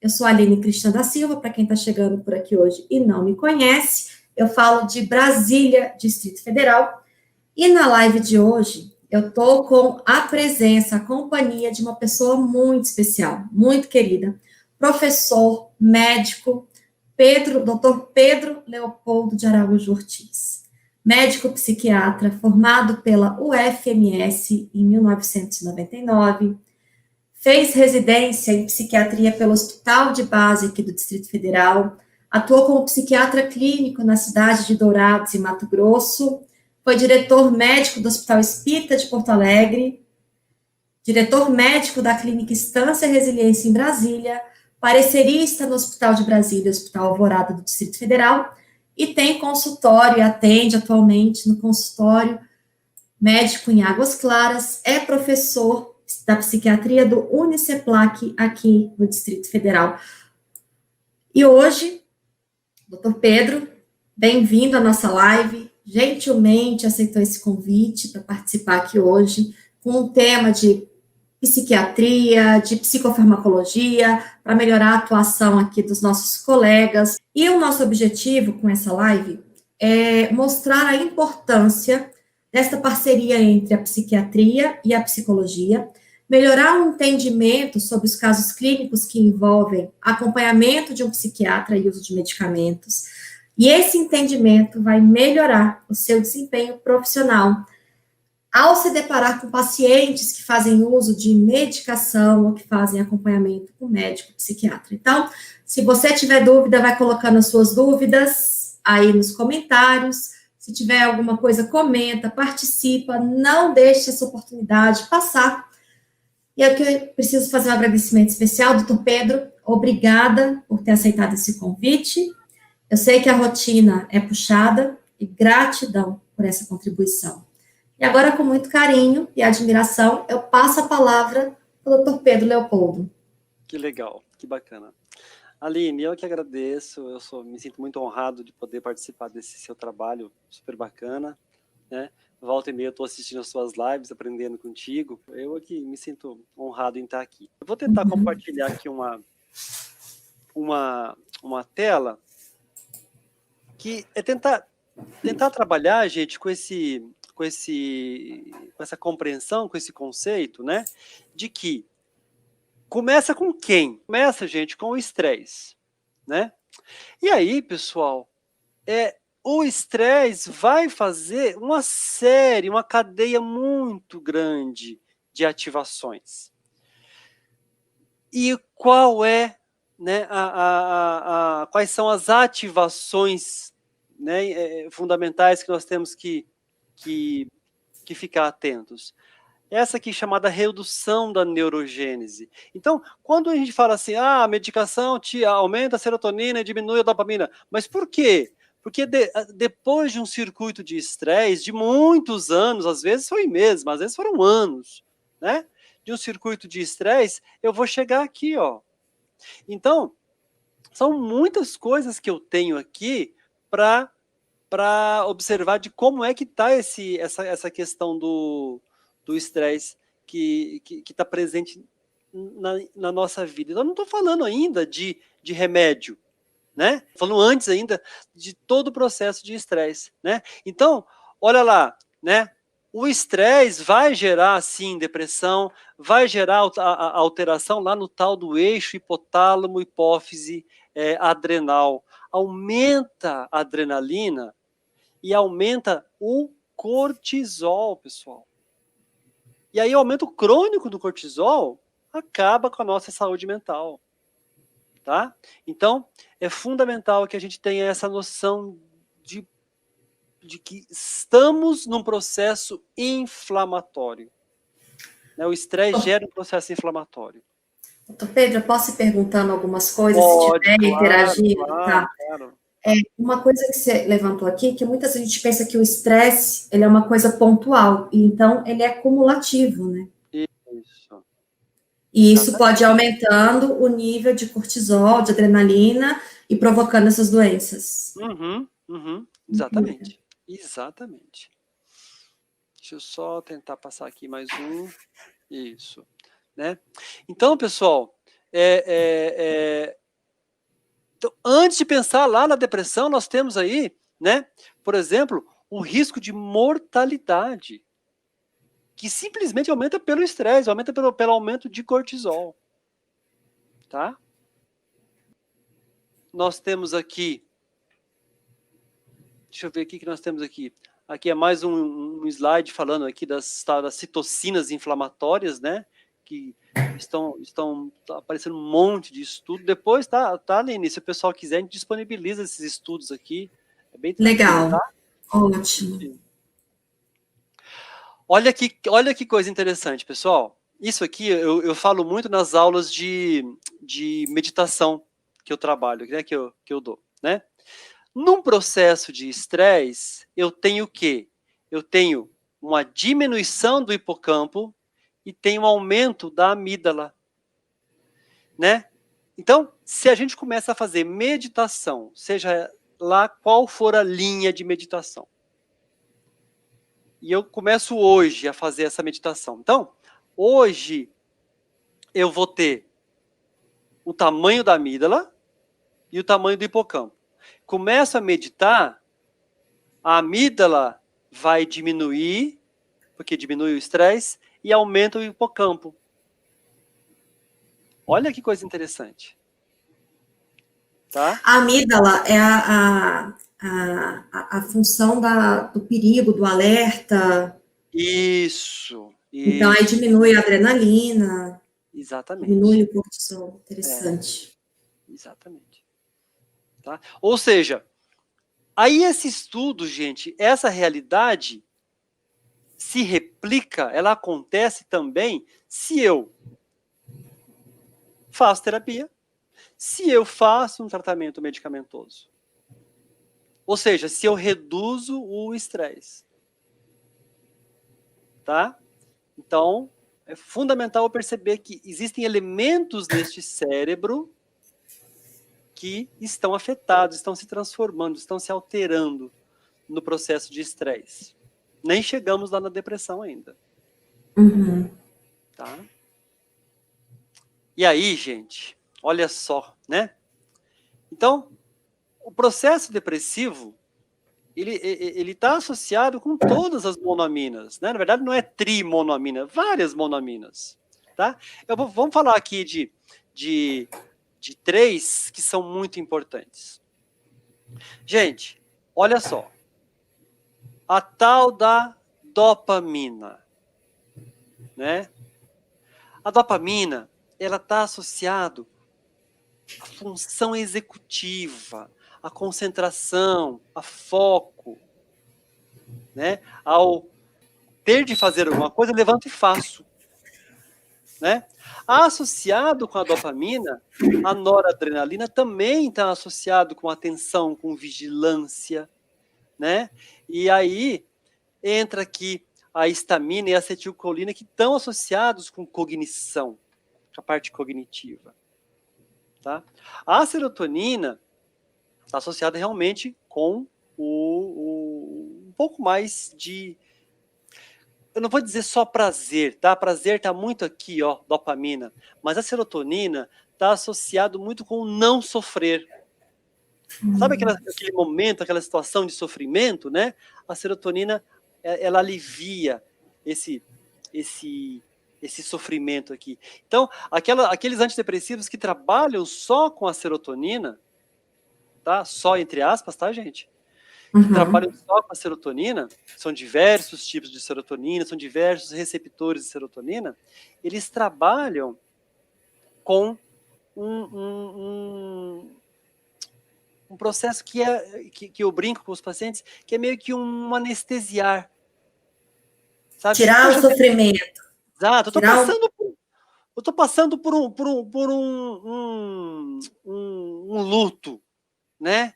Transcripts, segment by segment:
Eu sou a Aline Cristina da Silva, para quem está chegando por aqui hoje e não me conhece, eu falo de Brasília, Distrito Federal, e na live de hoje eu estou com a presença, a companhia de uma pessoa muito especial, muito querida, professor, médico, Dr. Pedro Leopoldo de Araújo Ortiz, médico psiquiatra, formado pela UFMS em 1999, fez residência em psiquiatria pelo Hospital de Base aqui do Distrito Federal, atuou como psiquiatra clínico na cidade de Dourados, em Mato Grosso, foi diretor médico do Hospital Espírita de Porto Alegre, diretor médico da Clínica Estância Resiliência em Brasília, parecerista no Hospital de Brasília, Hospital Alvorada do Distrito Federal, e tem consultório e atende atualmente no consultório médico em Águas Claras, é professor da psiquiatria do Uniceplac aqui no Distrito Federal. E hoje, doutor Pedro, bem-vindo à nossa live, gentilmente aceitou esse convite para participar aqui hoje, com um tema de psiquiatria, de psicofarmacologia, para melhorar a atuação aqui dos nossos colegas. E o nosso objetivo com essa live é mostrar a importância desta parceria entre a psiquiatria e a psicologia, melhorar o entendimento sobre os casos clínicos que envolvem acompanhamento de um psiquiatra e uso de medicamentos, e esse entendimento vai melhorar o seu desempenho profissional ao se deparar com pacientes que fazem uso de medicação ou que fazem acompanhamento com médico psiquiatra. Então, se você tiver dúvida, vai colocando as suas dúvidas aí nos comentários. Se tiver alguma coisa, comenta, participa, não deixe essa oportunidade passar. E aqui eu preciso fazer um agradecimento especial, doutor Pedro, obrigada por ter aceitado esse convite. Eu sei que a rotina é puxada e gratidão por essa contribuição. E agora, com muito carinho e admiração, eu passo a palavra para o doutor Pedro Leopoldo. Que legal, que bacana. Aline, eu que agradeço, me sinto muito honrado de poder participar desse seu trabalho super bacana, né? Volta e meia eu estou assistindo as suas lives, aprendendo contigo. Eu aqui me sinto honrado em estar aqui. Eu vou tentar compartilhar aqui uma tela que é tentar trabalhar, gente, com essa compreensão, com esse conceito, né, de que começa com quem? Começa, gente, com o estresse, né? E aí, pessoal, o estresse vai fazer uma cadeia muito grande de ativações. E qual é, né, quais são as ativações, né, fundamentais que nós temos que ficar atentos? Essa aqui chamada redução da neurogênese. Então, quando a gente fala assim, a medicação aumenta a serotonina e diminui a dopamina, mas por quê? Porque depois de um circuito de estresse de muitos anos, às vezes foi mesmo, às vezes foram anos, né? De um circuito de estresse, eu vou chegar aqui, ó. Então, são muitas coisas que eu tenho aqui para observar de como é que está essa questão do estresse que está presente na nossa vida. Eu não estou falando ainda de remédio, né? Falando antes ainda de todo o processo de estresse, né? Então, olha lá, né? O estresse vai gerar, sim, depressão, vai gerar a alteração lá no tal do eixo hipotálamo, hipófise, adrenal. Aumenta a adrenalina e aumenta o cortisol, pessoal. E aí o aumento crônico do cortisol acaba com a nossa saúde mental, tá? Então, é fundamental que a gente tenha essa noção de que estamos num processo inflamatório. Né? O estresse gera um processo inflamatório. Doutor Pedro, eu posso ir perguntando algumas coisas, se tiver interagindo, tá? Claro. Uma coisa que você levantou aqui, que muitas vezes a gente pensa que o estresse, ele é uma coisa pontual, e então ele é cumulativo, né? Isso. E isso pode ir aumentando o nível de cortisol, de adrenalina, e provocando essas doenças. Exatamente. Exatamente. Deixa eu só tentar passar aqui mais um. Isso. Né? Então, pessoal, antes de pensar lá na depressão, nós temos aí, né, por exemplo, o risco de mortalidade, que simplesmente aumenta pelo estresse, aumenta pelo aumento de cortisol. Tá? Nós temos aqui, deixa eu ver o que nós temos aqui. Aqui é mais um slide falando aqui das citocinas inflamatórias, né? Que estão aparecendo um monte de estudo. Depois, tá, Aline, se o pessoal quiser, a gente disponibiliza esses estudos aqui. É bem tranquilo, Legal. tá? Ótimo. Olha que coisa interessante, pessoal. Isso aqui eu falo muito nas aulas de meditação que eu trabalho, né, que eu dou, né? Num processo de estresse, eu tenho o quê? Eu tenho uma diminuição do hipocampo e tenho um aumento da amígdala, né? Então, se a gente começa a fazer meditação, seja lá qual for a linha de meditação, e eu começo hoje a fazer essa meditação. Então, hoje eu vou ter o tamanho da amígdala e o tamanho do hipocampo. Começo a meditar, a amígdala vai diminuir, porque diminui o estresse, e aumenta o hipocampo. Olha que coisa interessante. Tá? A amígdala é a função do perigo, do alerta. Isso. Então, aí diminui a adrenalina. Exatamente. Diminui o cortisol. Interessante. Exatamente. Tá? Ou seja, aí esse estudo, gente, essa realidade se replica, ela acontece também se eu faço terapia, se eu faço um tratamento medicamentoso. Ou seja, se eu reduzo o estresse. Tá? Então, é fundamental perceber que existem elementos neste cérebro que estão afetados, estão se transformando, estão se alterando no processo de estresse. Nem chegamos lá na depressão ainda. Uhum. Tá? E aí, gente, olha só, né? Então, o processo depressivo, ele está associado com todas as monoaminas, né? Na verdade, não é trimonoamina, várias monoaminas, tá? Vamos falar aqui de 3 que são muito importantes. Gente, olha só. A tal da dopamina, né? A dopamina, ela está associada à função executiva, à concentração, a foco, né? Ao ter de fazer alguma coisa, eu levanto e faço, né? Associado com a dopamina, a noradrenalina também está associado com atenção, com vigilância, né? E aí entra aqui a histamina e a acetilcolina, que estão associados com cognição, com a parte cognitiva. Tá? A serotonina está associada realmente com um pouco mais de... Eu não vou dizer só prazer, tá? Prazer está muito aqui, ó, dopamina. Mas a serotonina está associado muito com o não sofrer. Sabe aquele momento, aquela situação de sofrimento, né? A serotonina, ela alivia esse sofrimento aqui. Então, aqueles antidepressivos que trabalham só com a serotonina, tá? Só entre aspas, tá, gente? Que trabalham só com a serotonina, são diversos tipos de serotonina, são diversos receptores de serotonina, eles trabalham com um processo que eu brinco com os pacientes, que é meio que um anestesiar. Sabe? Tirar o sofrimento. Exato, eu tô passando por um luto, né?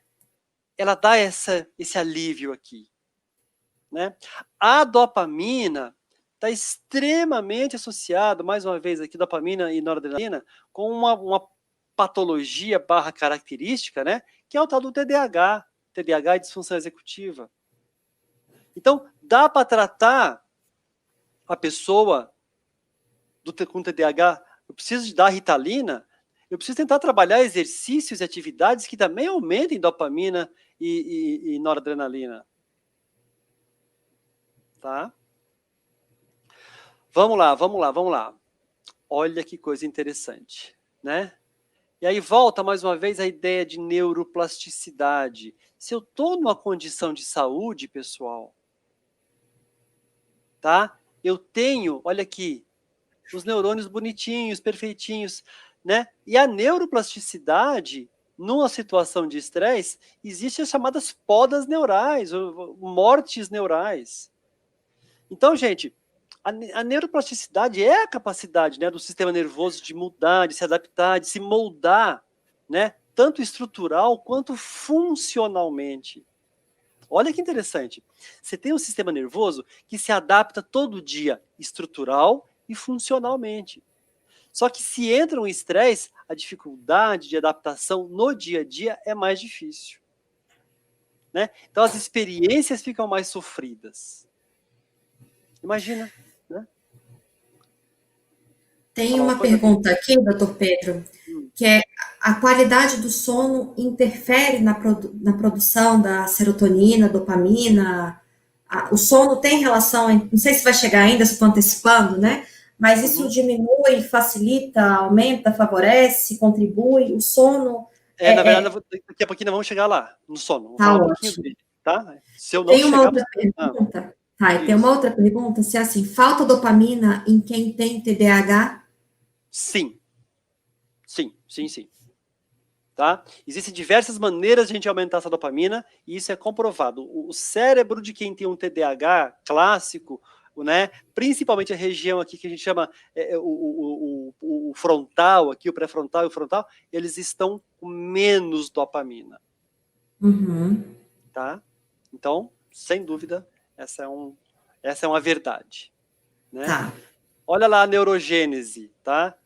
Ela dá esse alívio aqui, né? A dopamina está extremamente associado, mais uma vez aqui, dopamina e noradrenalina, com uma patologia / característica, né? Que é o tal do TDAH e disfunção executiva. Então, dá para tratar a pessoa com TDAH, eu preciso de dar Ritalina, eu preciso tentar trabalhar exercícios e atividades que também aumentem dopamina e noradrenalina. Tá? Vamos lá. Olha que coisa interessante, né? E aí volta mais uma vez a ideia de neuroplasticidade. Se eu estou numa condição de saúde, pessoal, tá? Eu tenho, olha aqui, os neurônios bonitinhos, perfeitinhos, né? E a neuroplasticidade, numa situação de estresse, existem as chamadas podas neurais, mortes neurais. Então, gente, a neuroplasticidade é a capacidade, né, do sistema nervoso de mudar, de se adaptar, de se moldar, né, tanto estrutural quanto funcionalmente. Olha que interessante. Você tem um sistema nervoso que se adapta todo dia, estrutural e funcionalmente. Só que se entra um estresse, a dificuldade de adaptação no dia a dia é mais difícil. Né? Então as experiências ficam mais sofridas. Imagina, né? Tem uma pergunta aqui, doutor Pedro, que é: a qualidade do sono interfere na produção da serotonina, dopamina? O sono tem relação, não sei se vai chegar ainda, se estou antecipando, né? Mas isso diminui, facilita, aumenta, favorece, contribui? O sono... Na verdade, daqui a pouquinho vamos chegar lá, no sono. Vamos falar um pouquinho dele, tá? Se eu não tem uma chegar... outra pergunta. Tá, e tem uma outra pergunta, se é assim, falta dopamina em quem tem TDAH? Sim. Tá? Existem diversas maneiras de a gente aumentar essa dopamina, e isso é comprovado. O cérebro de quem tem um TDAH clássico, né, principalmente a região aqui que a gente chama o frontal, aqui o pré-frontal e o frontal, eles estão com menos dopamina. Tá? Então, sem dúvida, essa é uma verdade. Né? Tá. Olha lá a neurogênese, tá?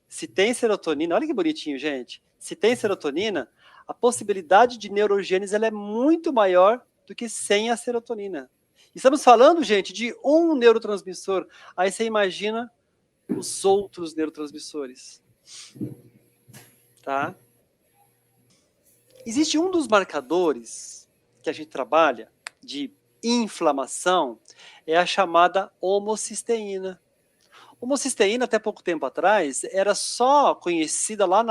Se tem serotonina, olha que bonitinho, gente. Se tem serotonina, a possibilidade de neurogênese ela é muito maior do que sem a serotonina. Estamos falando, gente, de um neurotransmissor. Aí você imagina os outros neurotransmissores. Tá? Existe um dos marcadores que a gente trabalha de inflamação, é a chamada homocisteína. Homocisteína, até pouco tempo atrás, era só conhecida lá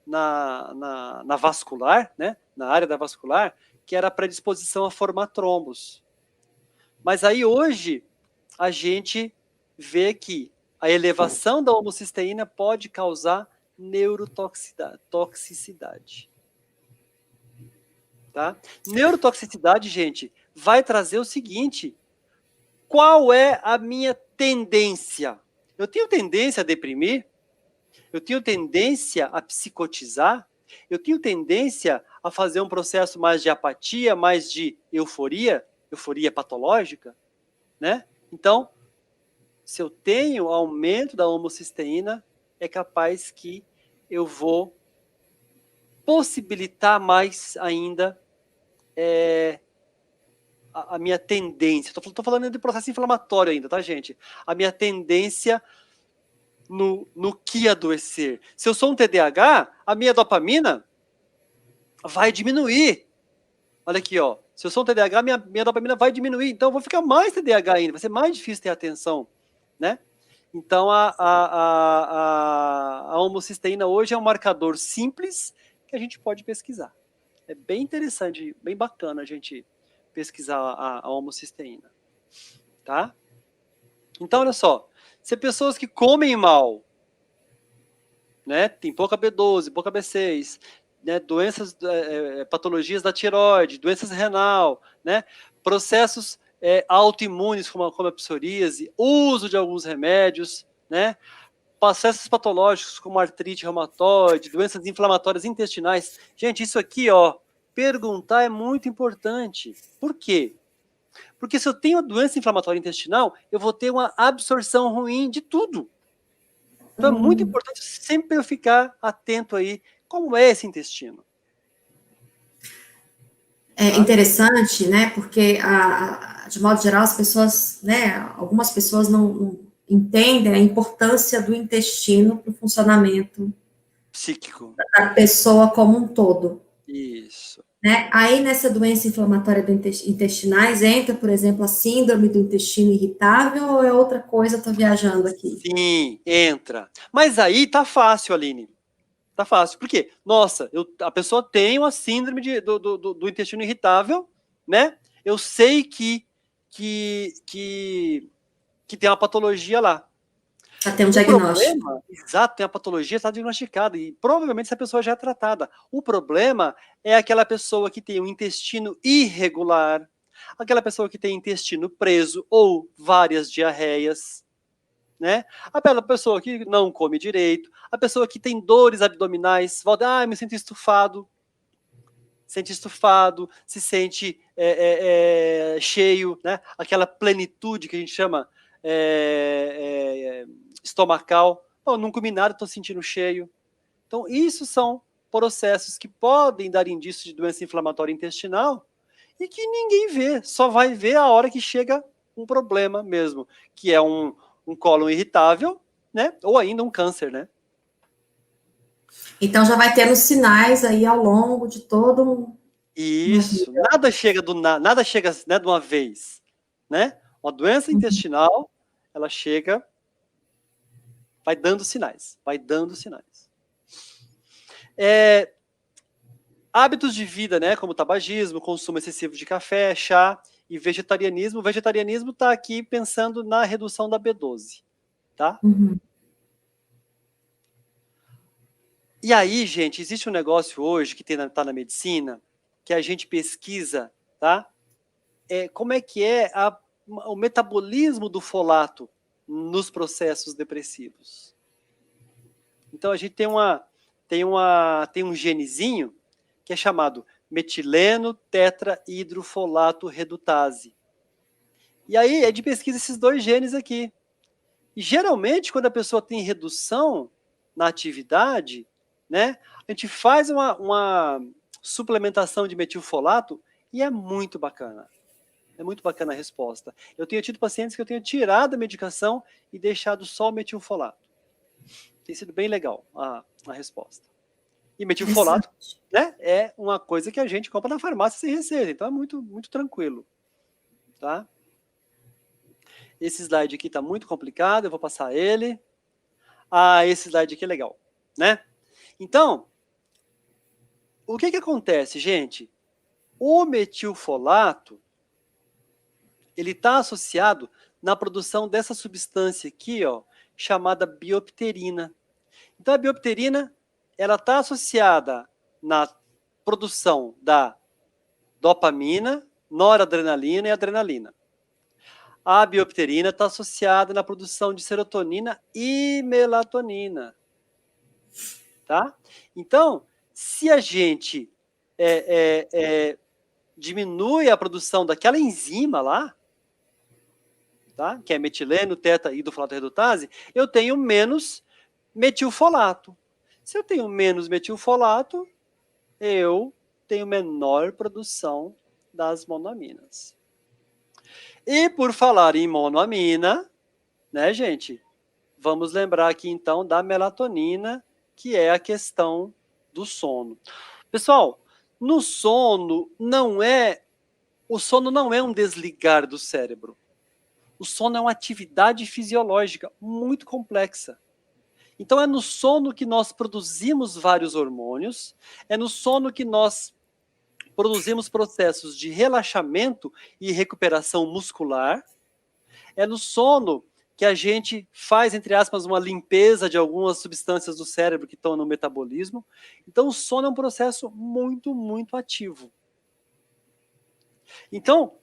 na vascular, né? Na área da vascular, que era a predisposição a formar trombos. Mas aí hoje a gente vê que a elevação da homocisteína pode causar neurotoxicidade. Tá? Neurotoxicidade, gente, vai trazer o seguinte: qual é a minha tendência? Eu tenho tendência a deprimir? Eu tenho tendência a psicotizar? Eu tenho tendência a fazer um processo mais de apatia, mais de euforia patológica, né? Então, se eu tenho aumento da homocisteína, é capaz que eu vou possibilitar mais ainda a minha tendência. Estou falando de processo inflamatório ainda, tá, gente? A minha tendência no que adoecer. Se eu sou um TDAH, a minha dopamina vai diminuir. Olha aqui, ó. Se eu sou um TDAH, minha dopamina vai diminuir. Então, eu vou ficar mais TDAH ainda. Vai ser mais difícil ter atenção, né? Então, a homocisteína hoje é um marcador simples que a gente pode pesquisar. É bem interessante, bem bacana a gente pesquisar a homocisteína. Tá? Então, olha só. Se pessoas que comem mal, né, tem pouca B12, pouca B6, né, doenças, patologias da tireoide, doenças renal, né, processos autoimunes como a psoríase, uso de alguns remédios, né, processos patológicos como artrite reumatoide, doenças inflamatórias intestinais. Gente, isso aqui, ó, perguntar é muito importante. Por quê? Porque se eu tenho a doença inflamatória intestinal, eu vou ter uma absorção ruim de tudo. Então é muito importante sempre eu ficar atento aí, como é esse intestino. É interessante, né, porque, de modo geral, as pessoas, né, algumas pessoas não entendem a importância do intestino para o funcionamento psíquico. Da pessoa como um todo. Isso. Né? Aí, nessa doença inflamatória intestinais, entra, por exemplo, a síndrome do intestino irritável ou é outra coisa? Estou viajando aqui. Sim, entra. Mas aí tá fácil, Aline. Tá fácil. Por quê? Nossa, a pessoa tem uma síndrome do intestino irritável, né? Eu sei que tem uma patologia lá. Já tem um O diagnóstico. problema, exato, tem a patologia, está diagnosticada, e provavelmente essa pessoa já é tratada. O problema é aquela pessoa que tem um intestino irregular, aquela pessoa que tem intestino preso ou várias diarreias, né? Aquela pessoa que não come direito, a pessoa que tem dores abdominais, volta, me sinto estufado, se sente cheio, né? Aquela plenitude que a gente chama estomacal. Não comi nada, estou sentindo cheio. Então, isso são processos que podem dar indício de doença inflamatória intestinal e que ninguém vê, só vai ver a hora que chega um problema mesmo, que é um cólon irritável, né? Ou ainda um câncer, né? Então já vai tendo sinais aí ao longo de todo Isso, nada chega nada chega, né, de uma vez, né? Uma doença intestinal, ela chega, vai dando sinais, hábitos de vida, né, como tabagismo, consumo excessivo de café, chá e vegetarianismo. O vegetarianismo está aqui pensando na redução da B12, tá? Uhum. E aí, gente, existe um negócio hoje que está na medicina, que a gente pesquisa, tá? Como é que é o metabolismo do folato nos processos depressivos. Então, a gente tem um genezinho que é chamado metileno tetrahidrofolato redutase. E aí, é de pesquisa esses dois genes aqui. E, geralmente, quando a pessoa tem redução na atividade, né, a gente faz uma suplementação de metilfolato e é muito bacana. É muito bacana a resposta. Eu tenho tido pacientes que eu tenho tirado a medicação e deixado só o metilfolato. Tem sido bem legal a resposta. E metilfolato, né, é uma coisa que a gente compra na farmácia sem receita, então é muito, muito tranquilo. Tá? Esse slide aqui está muito complicado, eu vou passar ele. Esse slide aqui é legal, né? Então, o que acontece, gente? O metilfolato, ele está associado na produção dessa substância aqui, ó, chamada biopterina. Então, a biopterina, ela está associada na produção da dopamina, noradrenalina e adrenalina. A biopterina está associada na produção de serotonina e melatonina. Tá? Então, se a gente diminui a produção daquela enzima lá, tá? Que é metileno, tetrahidrofolato redutase, eu tenho menos metilfolato. Se eu tenho menos metilfolato, eu tenho menor produção das monoaminas. E por falar em monoamina, né, gente? Vamos lembrar aqui então da melatonina, que é a questão do sono. Pessoal, no sono o sono não é um desligar do cérebro. O sono é uma atividade fisiológica muito complexa. Então é no sono que nós produzimos vários hormônios, é no sono que nós produzimos processos de relaxamento e recuperação muscular, é no sono que a gente faz, entre aspas, uma limpeza de algumas substâncias do cérebro que estão no metabolismo. Então, o sono é um processo muito, muito ativo. Então,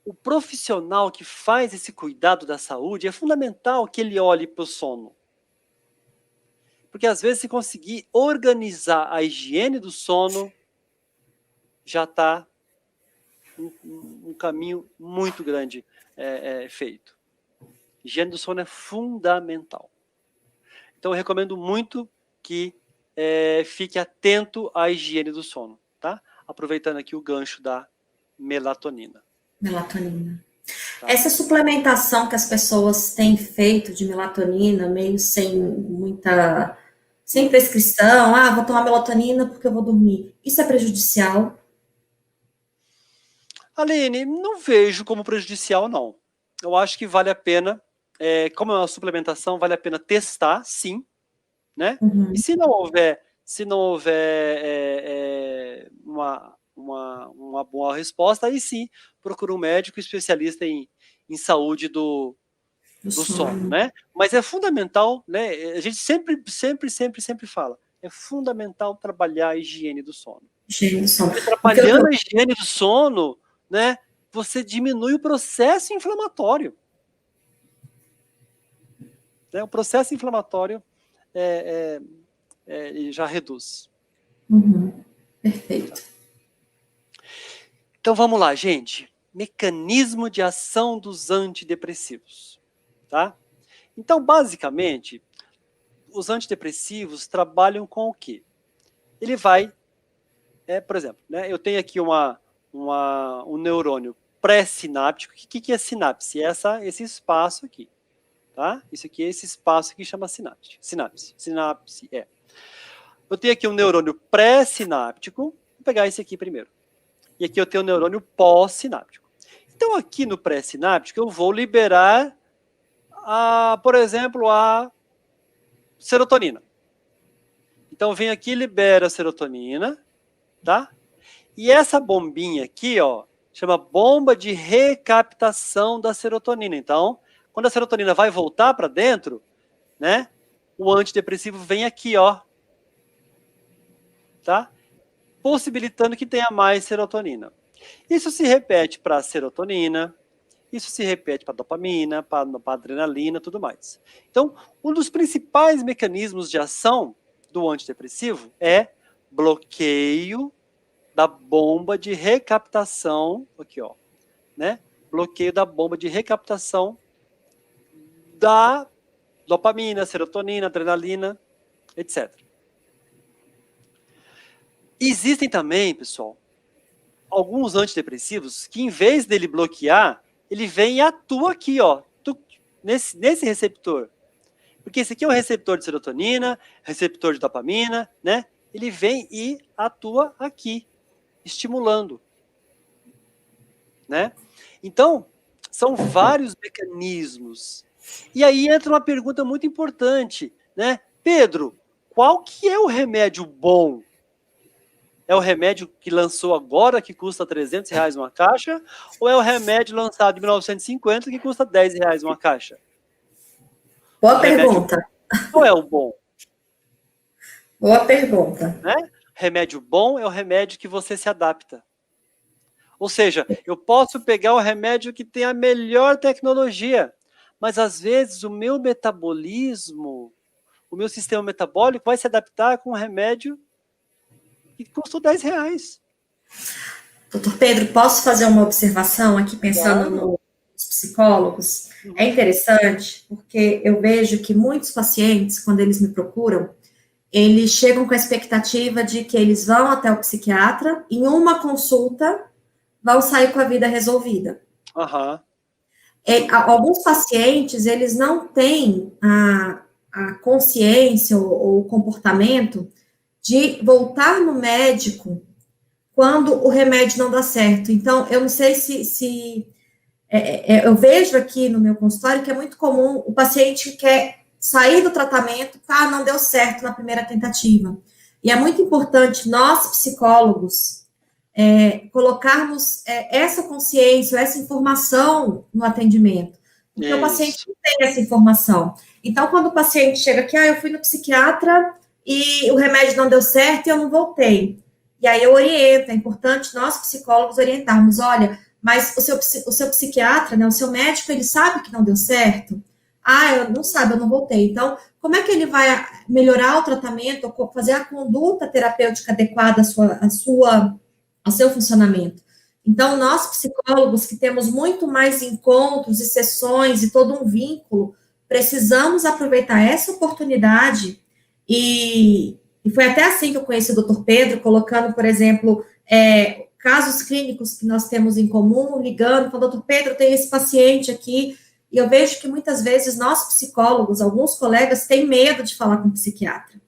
o profissional que faz esse cuidado da saúde, é fundamental que ele olhe para o sono. Porque, às vezes, se conseguir organizar a higiene do sono, já está um caminho muito grande feito. Higiene do sono é fundamental. Então, eu recomendo muito que fique atento à higiene do sono, tá? Aproveitando aqui o gancho da melatonina. Melatonina. Tá? Essa suplementação que as pessoas têm feito de melatonina, meio sem sem prescrição, vou tomar melatonina porque eu vou dormir. Isso é prejudicial? Aline, não vejo como prejudicial, não. Eu acho que vale a pena, como é uma suplementação, vale a pena testar, sim, né? Uhum. E se não houver uma boa resposta, aí sim, procura um médico especialista em saúde do sono, né? Mas é fundamental, né? A gente sempre fala, é fundamental trabalhar a higiene do sono. Higiene do sono. Porque trabalhando a higiene do sono, né, você diminui o processo inflamatório. Né? O processo inflamatório já reduz. Uhum. Perfeito. Então vamos lá, gente. Mecanismo de ação dos antidepressivos. Tá? Então, basicamente, os antidepressivos trabalham com o quê? Ele vai, por exemplo, né, eu tenho aqui um neurônio pré-sináptico. O que é sinapse? Esse espaço aqui. Tá? Isso aqui é esse espaço que chama sinapse. Sinapse é. Eu tenho aqui um neurônio pré-sináptico. Vou pegar esse aqui primeiro. E aqui eu tenho um neurônio pós-sináptico. Então, aqui no pré-sináptico, eu vou liberar, por exemplo, a serotonina. Então, vem aqui e libera a serotonina, tá? E essa bombinha aqui, ó, chama bomba de recaptação da serotonina. Então, quando a serotonina vai voltar para dentro, né, o antidepressivo vem aqui, ó, tá? Possibilitando que tenha mais serotonina. Isso se repete para a serotonina, isso se repete para a dopamina, para a adrenalina, tudo mais. Então, um dos principais mecanismos de ação do antidepressivo é bloqueio da bomba de recaptação, aqui, ó, né? Bloqueio da bomba de recaptação da dopamina, serotonina, adrenalina, etc. Existem também, pessoal, alguns antidepressivos que, em vez dele bloquear, ele vem e atua aqui, ó, nesse receptor. Porque esse aqui é o receptor de serotonina, receptor de dopamina, né? Ele vem e atua aqui, estimulando, né? Então, são vários mecanismos. E aí entra uma pergunta muito importante, né? Pedro, qual que é o remédio bom? É o remédio que lançou agora, que custa R$300 uma caixa? Ou é o remédio lançado em 1950, que custa R$10 uma caixa? Boa pergunta. Qual é o bom? Boa pergunta. Né? Remédio bom é o remédio que você se adapta. Ou seja, eu posso pegar o remédio que tem a melhor tecnologia, mas às vezes o meu metabolismo, o meu sistema metabólico vai se adaptar com um remédio que custou R$10. Doutor Pedro, posso fazer uma observação aqui pensando nos psicólogos? É interessante porque eu vejo que muitos pacientes, quando eles me procuram, eles chegam com a expectativa de que eles vão até o psiquiatra, em uma consulta, vão sair com a vida resolvida. Uhum. Alguns pacientes, eles não têm a consciência ou o comportamento de voltar no médico quando o remédio não dá certo. Então, eu não sei se eu vejo aqui no meu consultório que é muito comum o paciente quer sair do tratamento, não deu certo na primeira tentativa. E é muito importante nós, psicólogos, colocarmos essa consciência, essa informação no atendimento. Porque o paciente não tem essa informação. Então, quando o paciente chega aqui, eu fui no psiquiatra e o remédio não deu certo e eu não voltei. E aí eu oriento, é importante nós, psicólogos, orientarmos, olha, mas o seu psiquiatra, né, o seu médico, ele sabe que não deu certo? Eu não sabe, eu não voltei. Então, como é que ele vai melhorar o tratamento, ou fazer a conduta terapêutica adequada ao seu funcionamento? Então, nós, psicólogos, que temos muito mais encontros e sessões e todo um vínculo, precisamos aproveitar essa oportunidade e foi até assim que eu conheci o Dr. Pedro, colocando, por exemplo, casos clínicos que nós temos em comum, ligando, falando, Dr. Pedro, tem esse paciente aqui, e eu vejo que muitas vezes nós, psicólogos, alguns colegas, têm medo de falar com o psiquiatra.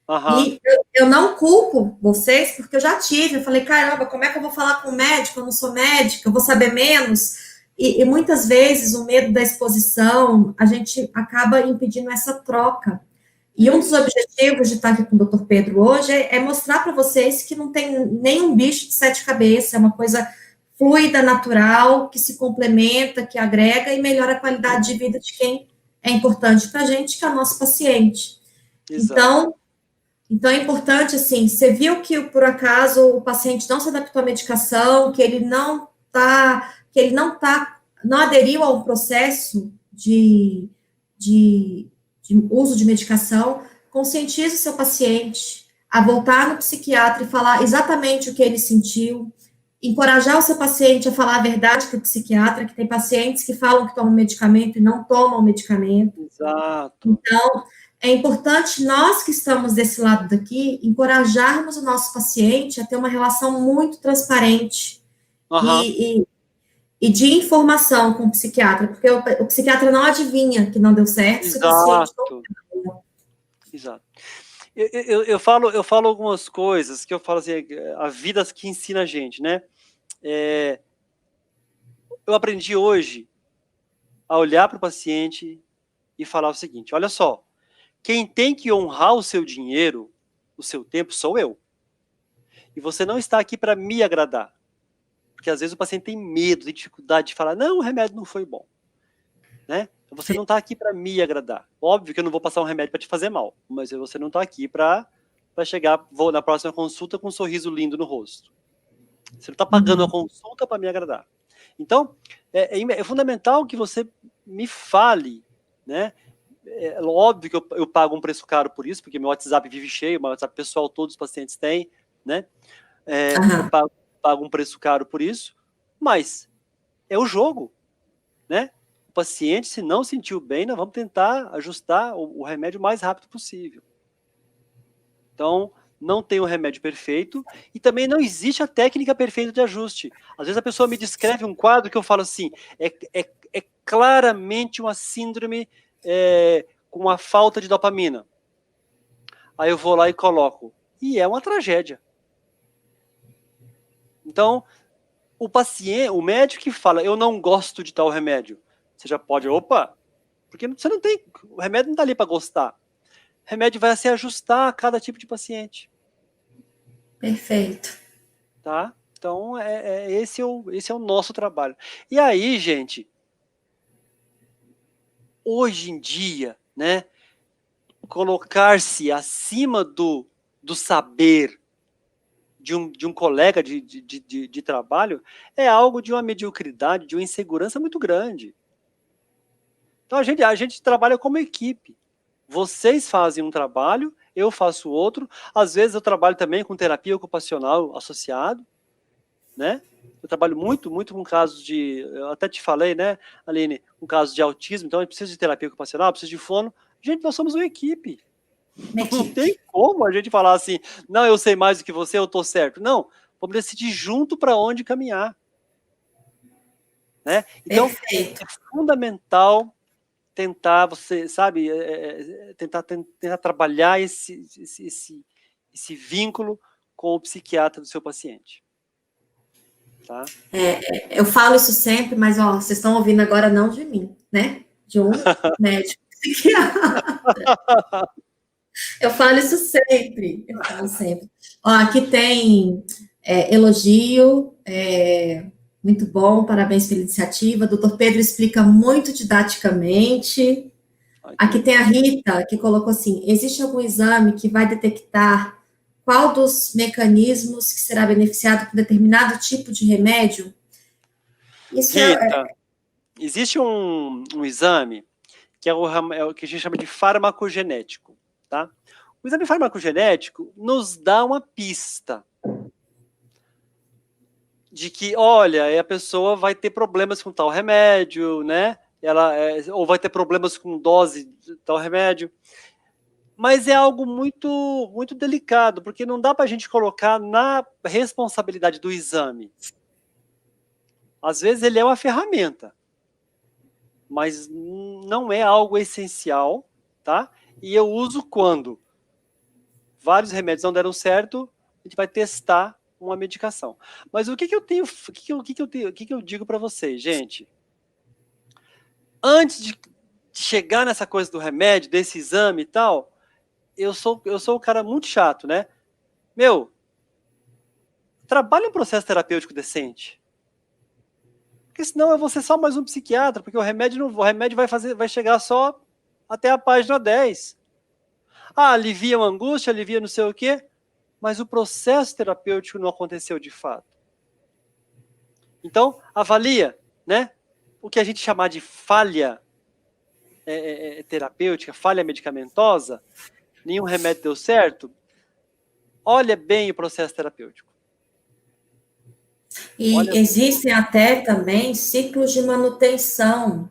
Aham. E eu não culpo vocês, porque eu já tive. Eu falei, caramba, como é que eu vou falar com o médico? Eu não sou médica, eu vou saber menos. E muitas vezes o medo da exposição, a gente acaba impedindo essa troca. E um dos objetivos de estar aqui com o Dr. Pedro hoje é mostrar para vocês que não tem nenhum bicho de sete cabeças, é uma coisa fluida, natural, que se complementa, que agrega e melhora a qualidade de vida de quem é importante para a gente, que é o nosso paciente. Exato. Então é importante, assim, você viu que por acaso o paciente não se adaptou à medicação, não aderiu ao processo de, de uso de medicação, conscientize o seu paciente a voltar no psiquiatra e falar exatamente o que ele sentiu, encorajar o seu paciente a falar a verdade para o psiquiatra, que tem pacientes que falam que tomam medicamento e não tomam medicamento. Exato. Então, é importante nós que estamos desse lado daqui encorajarmos o nosso paciente a ter uma relação muito transparente Aham. e de informação com o psiquiatra, porque o psiquiatra não adivinha que não deu certo se o paciente não. Exato. Exato. Eu falo algumas coisas que eu falo assim, a vida que ensina a gente, né? Eu aprendi hoje a olhar para o paciente e falar o seguinte: olha só, quem tem que honrar o seu dinheiro, o seu tempo, sou eu. E você não está aqui para me agradar. Porque às vezes o paciente tem medo, tem dificuldade de falar, não, o remédio não foi bom. Né? Você não está aqui para me agradar. Óbvio que eu não vou passar um remédio para te fazer mal, mas você não está aqui para chegar, vou na próxima consulta com um sorriso lindo no rosto. Você não está pagando a consulta para me agradar. Então, é fundamental que você me fale, né? É óbvio que eu pago um preço caro por isso, porque meu WhatsApp vive cheio, meu WhatsApp pessoal todos os pacientes têm, né? Eu pago um preço caro por isso, mas é o jogo, né? O paciente, se não sentiu bem, nós vamos tentar ajustar o remédio o mais rápido possível. Então, não tem o remédio perfeito e também não existe a técnica perfeita de ajuste. Às vezes a pessoa me descreve um quadro que eu falo assim, é claramente uma síndrome com uma falta de dopamina. Aí eu vou lá e coloco. E é uma tragédia. Então, o paciente, o médico que fala, eu não gosto de tal remédio, você já pode, porque você não tem, o remédio não está ali para gostar. O remédio vai se ajustar a cada tipo de paciente. Perfeito. Tá? Então, esse é o nosso trabalho. E aí, gente, hoje em dia, né, colocar-se acima do saber de um colega de trabalho é algo de uma mediocridade, de uma insegurança muito grande. Então, a gente trabalha como equipe. Vocês fazem um trabalho, eu faço outro. Às vezes eu trabalho também com terapia ocupacional associado, né? Eu trabalho muito com casos de... Eu até te falei, né, Aline? Um caso de autismo, então eu preciso de terapia ocupacional, eu preciso de fono. Gente, nós somos uma equipe. Não tem como a gente falar assim, não, eu sei mais do que você, eu tô certo. Não, vamos decidir junto para onde caminhar. Né? Então, é fundamental tentar, você sabe, tentar trabalhar esse vínculo com o psiquiatra do seu paciente. Tá? Eu falo isso sempre, mas ó, vocês estão ouvindo agora não de mim, né? De um médico psiquiatra. Eu falo isso sempre. Ó, aqui tem elogio, muito bom, parabéns pela iniciativa. Doutor Pedro explica muito didaticamente. Aqui tem a Rita, que colocou assim: existe algum exame que vai detectar qual dos mecanismos que será beneficiado por determinado tipo de remédio? Isso Rita, existe um exame que é o que a gente chama de farmacogenético, tá? O exame farmacogenético nos dá uma pista de que, olha, a pessoa vai ter problemas com tal remédio, né? Ou vai ter problemas com dose de tal remédio. Mas é algo muito, muito delicado, porque não dá para a gente colocar na responsabilidade do exame. Às vezes ele é uma ferramenta, mas não é algo essencial, tá? E eu uso quando vários remédios não deram certo, a gente vai testar uma medicação. Mas o que eu digo para vocês, gente? Antes de chegar nessa coisa do remédio, desse exame e tal, eu sou um cara muito chato, né? Meu, trabalha um processo terapêutico decente. Porque senão eu vou ser só mais um psiquiatra, porque o remédio vai chegar só até a página 10. Ah, alivia uma angústia, alivia não sei o quê, mas o processo terapêutico não aconteceu de fato. Então, avalia, né? O que a gente chamar de falha terapêutica, falha medicamentosa, nenhum remédio deu certo, olha bem o processo terapêutico. E existem até também ciclos de manutenção,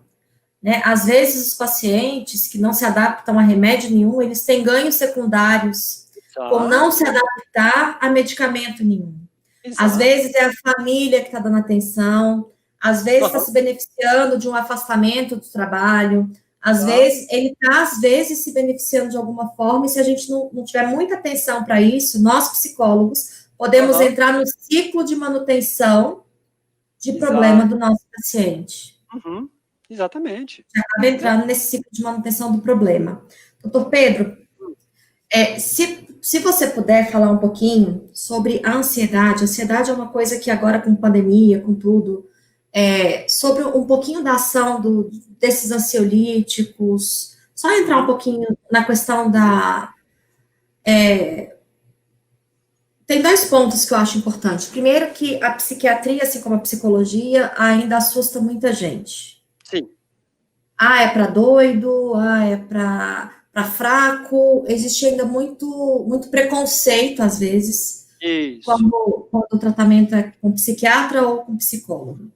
né? Às vezes os pacientes que não se adaptam a remédio nenhum, eles têm ganhos secundários, por não se adaptar a medicamento nenhum. Exato. Às vezes é a família que está dando atenção, às vezes está se beneficiando de um afastamento do trabalho, às vezes ele está, se beneficiando de alguma forma, e se a gente não tiver muita atenção para isso, nós psicólogos podemos entrar no ciclo de manutenção de problema do nosso paciente. Exatamente. Você acaba entrando nesse ciclo de manutenção do problema. Doutor Pedro, se você puder falar um pouquinho sobre a ansiedade. A ansiedade é uma coisa que agora com pandemia, com tudo, sobre um pouquinho da ação desses ansiolíticos, só entrar um pouquinho na questão da... Tem 2 pontos que eu acho importantes. Primeiro, que a psiquiatria, assim como a psicologia, ainda assusta muita gente. Sim. É para doido, é para fraco. Existe ainda muito preconceito, às vezes, quando o tratamento é com psiquiatra ou com psicólogo.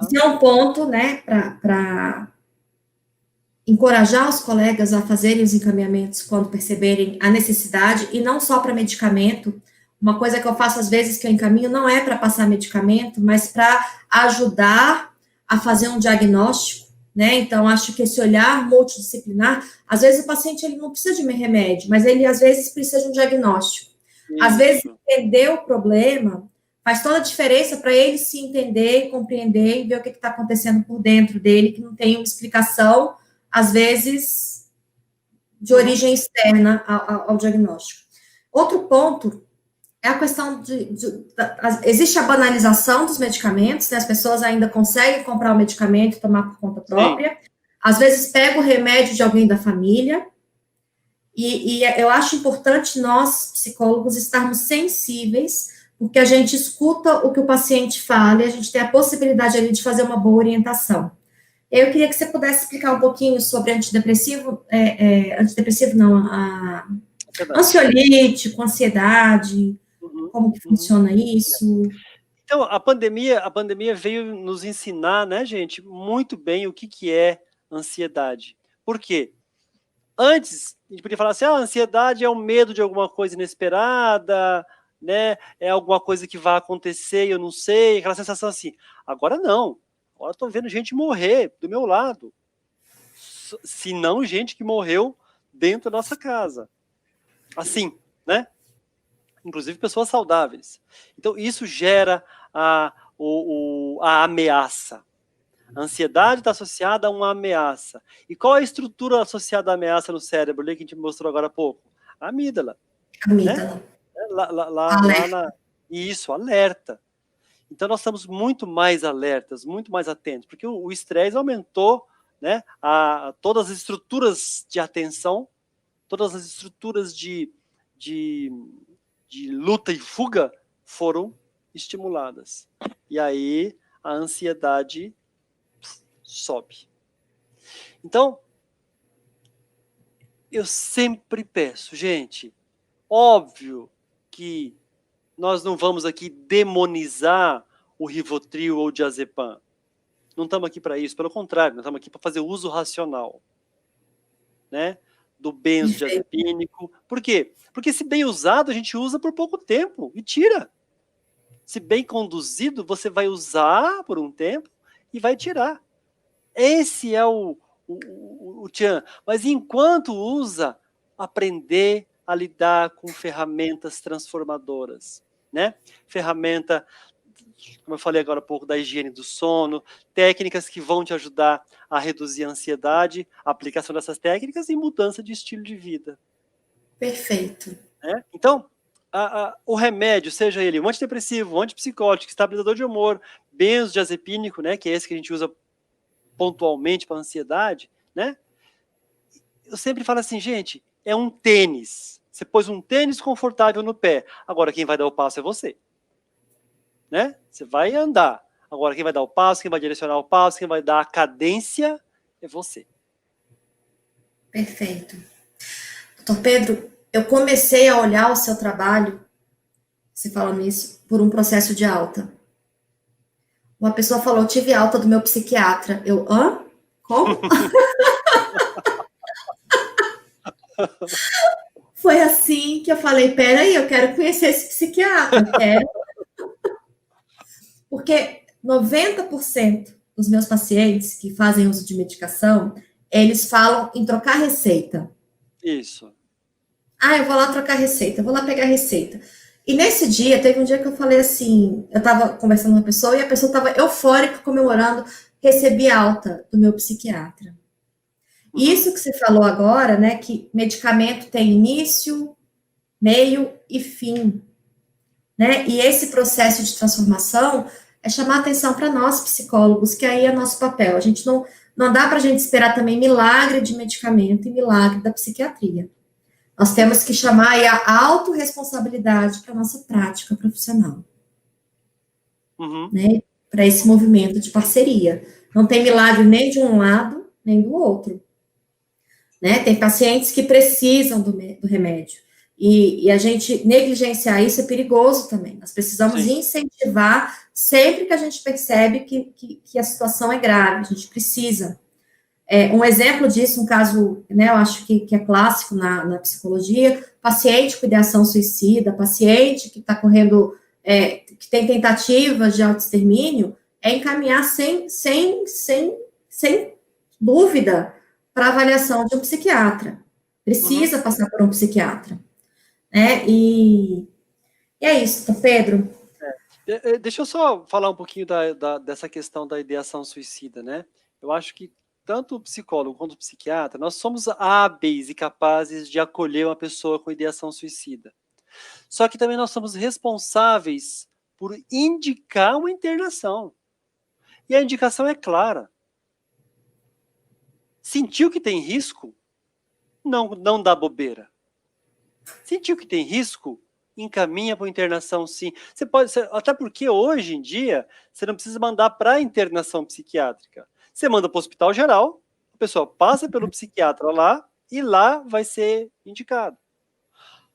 Esse é um ponto, né, para encorajar os colegas a fazerem os encaminhamentos quando perceberem a necessidade, e não só para medicamento. Uma coisa que eu faço às vezes que eu encaminho não é para passar medicamento, mas para ajudar a fazer um diagnóstico, né? Então, acho que esse olhar multidisciplinar, às vezes o paciente ele não precisa de remédio, mas ele às vezes precisa de um diagnóstico. Isso. Às vezes entender o problema faz toda a diferença para ele se entender, compreender e ver o que está acontecendo por dentro dele, que não tem uma explicação, às vezes, de origem externa ao diagnóstico. Outro ponto é a questão existe a banalização dos medicamentos, né? As pessoas ainda conseguem comprar o medicamento e tomar por conta própria. Sim. Às vezes pega o remédio de alguém da família. E eu acho importante nós, psicólogos, estarmos sensíveis, porque a gente escuta o que o paciente fala e a gente tem a possibilidade ali de fazer uma boa orientação. Eu queria que você pudesse explicar um pouquinho sobre antidepressivo, ansiolítico, ansiedade, como que funciona isso. Então, a pandemia veio nos ensinar, né, gente, muito bem o que é ansiedade. Por quê? Antes, a gente podia falar assim, a ansiedade é o medo de alguma coisa inesperada, né, é alguma coisa que vai acontecer e eu não sei, aquela sensação assim. Agora não. Agora eu tô vendo gente morrer do meu lado. Se não gente que morreu dentro da nossa casa. Assim, né? Inclusive pessoas saudáveis. Então, isso gera a ameaça. A ansiedade está associada a uma ameaça. E qual é a estrutura associada à ameaça no cérebro, ali, que a gente mostrou agora há pouco? A amígdala. Amígdala. Né? Isso, alerta. Então, nós estamos muito mais alertas, muito mais atentos, porque o estresse aumentou, né, todas as estruturas de atenção, todas as estruturas de luta e fuga foram estimuladas. E aí a ansiedade sobe. Então, eu sempre peço, gente, óbvio que nós não vamos aqui demonizar o Rivotril ou o diazepam. Não estamos aqui para isso, pelo contrário, nós estamos aqui para fazer uso racional, né, do benzodiazepínico. Por quê? Porque se bem usado, a gente usa por pouco tempo e tira. Se bem conduzido, você vai usar por um tempo e vai tirar. Esse é o tchan. Mas enquanto usa, aprender a lidar com ferramentas transformadoras, né? Ferramenta, como eu falei agora há pouco, da higiene do sono, técnicas que vão te ajudar a reduzir a ansiedade, a aplicação dessas técnicas e mudança de estilo de vida. Perfeito. Né? Então, o remédio, seja ele um antidepressivo, um antipsicótico, estabilizador de humor, benzodiazepínico, né, que é esse que a gente usa pontualmente para ansiedade, né? Eu sempre falo assim, gente, é um tênis. Você pôs um tênis confortável no pé. Agora quem vai dar o passo é você. Né? Você vai andar. Agora quem vai dar o passo, quem vai direcionar o passo, quem vai dar a cadência é você. Perfeito. Doutor Pedro, eu comecei a olhar o seu trabalho, você falando isso, por um processo de alta. Uma pessoa falou, tive alta do meu psiquiatra. Eu, hã? Como? Foi assim que eu falei, peraí, eu quero conhecer esse psiquiatra, quero. Porque 90% dos meus pacientes que fazem uso de medicação, eles falam em trocar receita. Isso. Ah, eu vou lá trocar receita, eu vou lá pegar receita. E nesse dia, teve um dia que eu falei assim, eu estava conversando com uma pessoa e a pessoa estava eufórica, comemorando, recebi alta do meu psiquiatra. E isso que você falou agora, né, que medicamento tem início, meio e fim, né? E esse processo de transformação é chamar atenção para nós, psicólogos, que aí é nosso papel. A gente não dá para a gente esperar também milagre de medicamento e milagre da psiquiatria. Nós temos que chamar aí a autorresponsabilidade para a nossa prática profissional. Né? Para esse movimento de parceria. Não tem milagre nem de um lado, nem do outro. Né? Tem pacientes que precisam do remédio. E a gente negligenciar isso é perigoso também. Nós precisamos incentivar sempre que a gente percebe que a situação é grave. A gente precisa. Um exemplo disso, um caso, né, eu acho que é clássico na psicologia, paciente com ideação suicida, paciente que está correndo, que tem tentativas de autoextermínio, é encaminhar sem dúvida para avaliação de um psiquiatra. Precisa passar por um psiquiatra. Né? E é isso, Pedro. Deixa eu só falar um pouquinho dessa questão da ideação suicida, né? Eu acho que tanto o psicólogo quanto o psiquiatra, nós somos hábeis e capazes de acolher uma pessoa com ideação suicida. Só que também nós somos responsáveis por indicar uma internação. E a indicação é clara. Sentiu que tem risco? Não dá bobeira. Sentiu que tem risco? Encaminha para internação, sim. Você pode, até porque hoje em dia você não precisa mandar para internação psiquiátrica. Você manda para o hospital geral, a pessoa passa pelo psiquiatra lá e lá vai ser indicado.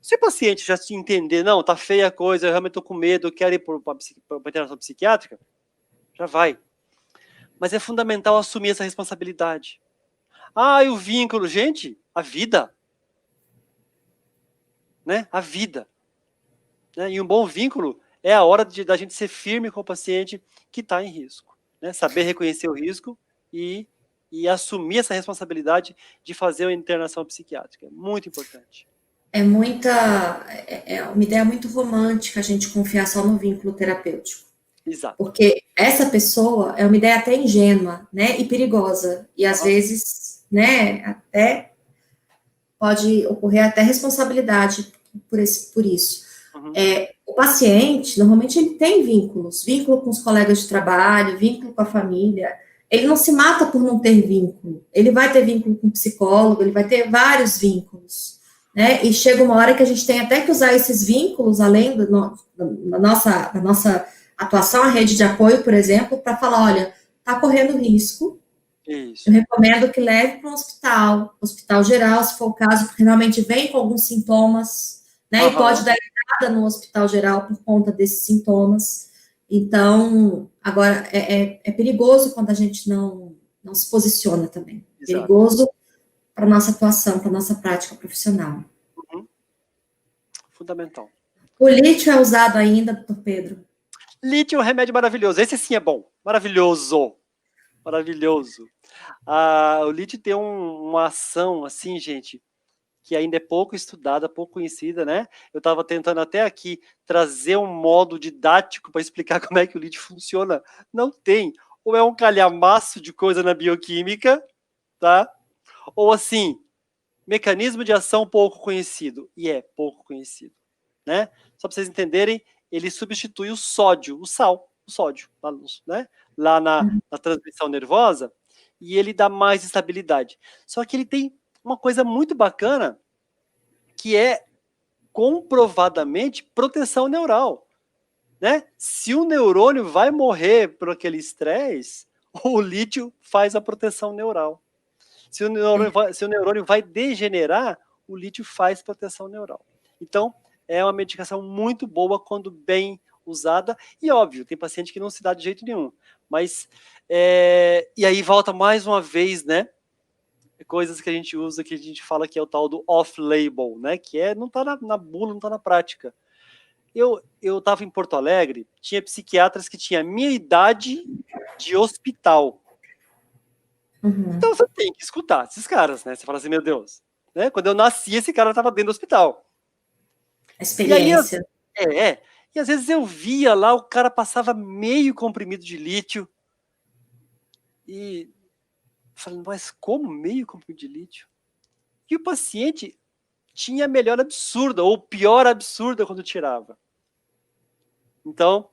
Se o paciente já se entender, não, tá feia a coisa, eu realmente estou com medo, eu quero ir para internação psiquiátrica, já vai. Mas é fundamental assumir essa responsabilidade. Ah, e o vínculo, gente, a vida. Né? A vida. Né? E um bom vínculo é a hora da gente ser firme com o paciente que está em risco. Né? Saber reconhecer o risco e assumir essa responsabilidade de fazer uma internação psiquiátrica. É muito importante. É uma ideia muito romântica a gente confiar só no vínculo terapêutico. Exato. Porque essa pessoa é uma ideia até ingênua, né, e perigosa. E às vezes, né, até pode ocorrer até responsabilidade por isso. O paciente, normalmente, ele tem vínculo com os colegas de trabalho, vínculo com a família. Ele não se mata por não ter vínculo. Ele vai ter vínculo com o psicólogo, ele vai ter vários vínculos. Né? E chega uma hora que a gente tem até que usar esses vínculos, além da nossa atuação, a rede de apoio, por exemplo, para falar, olha, está correndo risco. Isso. Eu recomendo que leve para um hospital geral, se for o caso, porque realmente vem com alguns sintomas, né? E pode dar entrada no hospital geral por conta desses sintomas. Então, agora, é perigoso quando a gente não se posiciona também. Exato. Perigoso para a nossa atuação, para a nossa prática profissional. Fundamental. O lítio é usado ainda, doutor Pedro? Lítio é um remédio maravilhoso. Esse sim é bom. Maravilhoso. Maravilhoso. O lítio tem uma ação, assim, gente, que ainda é pouco estudada, pouco conhecida, né? Eu estava tentando até aqui trazer um modo didático para explicar como é que o lítio funciona. Não tem. Ou é um calhamaço de coisa na bioquímica, tá? Ou assim, mecanismo de ação pouco conhecido. E é pouco conhecido, né? Só para vocês entenderem, ele substitui o sódio, o sal, o sódio, né? Lá na transmissão nervosa, e ele dá mais estabilidade. Só que ele tem uma coisa muito bacana, que é comprovadamente proteção neural, né? Se o neurônio vai morrer por aquele estresse, o lítio faz a proteção neural. Se o neurônio vai degenerar, o lítio faz proteção neural. Então, é uma medicação muito boa quando bem usada, e óbvio, tem paciente que não se dá de jeito nenhum, mas, e aí volta mais uma vez, né, coisas que a gente usa, que a gente fala que é o tal do off-label, né, que não está na bula, não está na prática. Eu estava em Porto Alegre, tinha psiquiatras que tinham a minha idade de hospital. Então você tem que escutar esses caras, né? Você fala assim, meu Deus, né? Quando eu nasci, esse cara estava dentro do hospital. Experiência. E aí, e às vezes eu via lá, o cara passava meio comprimido de lítio. E falando, mas como meio comprimido de lítio? E o paciente tinha a melhor absurda, ou pior absurda quando tirava. Então,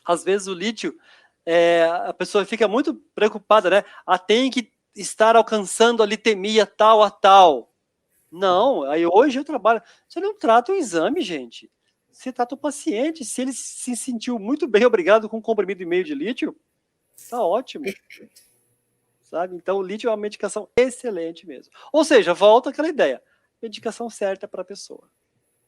às vezes o lítio, a pessoa fica muito preocupada, né? Tem que estar alcançando a litemia tal a tal. Não, aí hoje eu trabalho. Você não trata o exame, gente. Você trata o paciente. Se ele se sentiu muito bem, obrigado, com um comprimido e meio de lítio, tá ótimo. Sabe? Então, o lítio é uma medicação excelente mesmo. Ou seja, volta aquela ideia. Medicação certa para a pessoa.